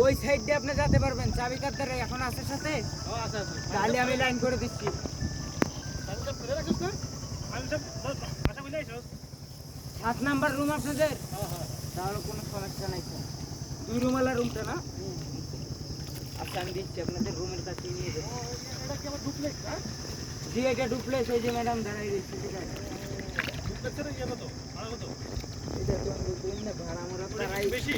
ওই সাইড দিয়ে আপনি যেতে পারবেন, চাবি কার ধারে এখন আছে সাথে? তাহলে আমি লাইন করে দিচ্ছি। 7 নাম্বার রুম আপনাদের? তাহলে কোনো সমস্যা নাই স্যার। 2 রুমওয়ালা রুমটা না? আচ্ছা আমি দিচ্ছি আপনাদের রুমের কাছে নিয়ে যাবো। এটা কি আমার ডুপ্লেক্স না? জি এটা ডুপ্লেক্স, ওই যে ম্যাডাম দাঁড়াই রয়েছে সেটা। ডুপ্লেক্সের ইয়ে কত? ভাড়া কত? এটা তো আমি বললাম না ভাড়া আমরা প্রায় বেশি?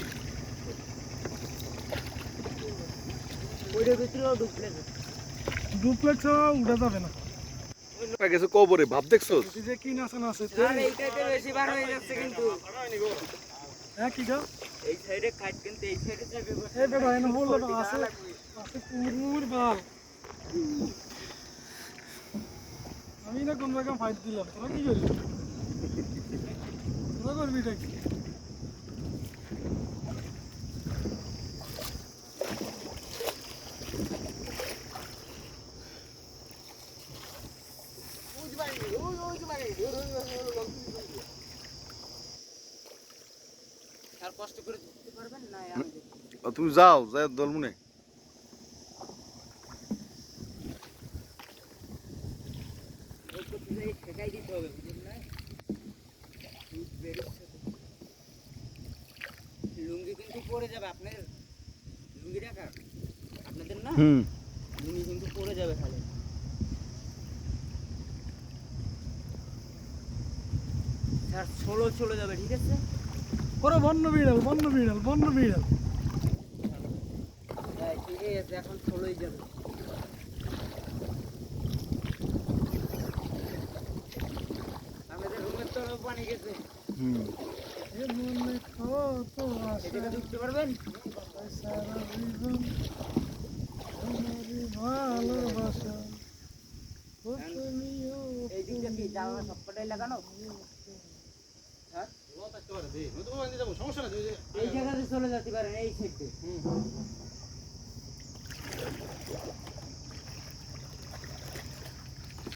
ওইটার ভিতরেও ডুপ্লেক্স আছে। ডুপ্লেক্স উঠা যাবে না। গেছে কবরে ভাব দেখছো? এই যে কি নাচ আছে আর এইটাতে বেশি বার হয়ে যাচ্ছে কিন্তু। হ্যাঁ কি গো? এই সাইডে কাট কিন্তু এই সাইডে যাবে। এই বেটা এনে বললো আছে আছে কুমুর বাল। আমি না কোন রকম ফাইট দিলাম, তোরা কি করবি? তোরা করবি এটা কি? আর কষ্ট করে ধরতে পারবেন না আমি দেখি। তুমি যাও যাই দলমুনে ওই করতে যাই ঠেকাই দিতে হবে বুঝলেন না? লুঙ্গি কিন্তু পড়ে যাবে আপনার। লুঙ্গি রাখা আপনাদের না? লুঙ্গি কিন্তু পড়ে যাবে খালি। স্যার ষোলো চলে যাবে ঠিক আছে? ওরে বন্য বিড়াল বন্য বিড়াল বন্য বিড়াল। হ্যাঁ ঠিক আছে এখন ষোলোই যাবে। আমাদের রুমের তো পানি গেছে। এ মনে কত আশা এদিকে ঢুকতে পারবেন? সারা জীবন তোমারই ভালোবাসা তুমিও এই দিকটা কি জানলা সবকটাই লাগানো? হ্যাঁ এই জায়গাতে চলে যেতে পারেন এই সাইডে।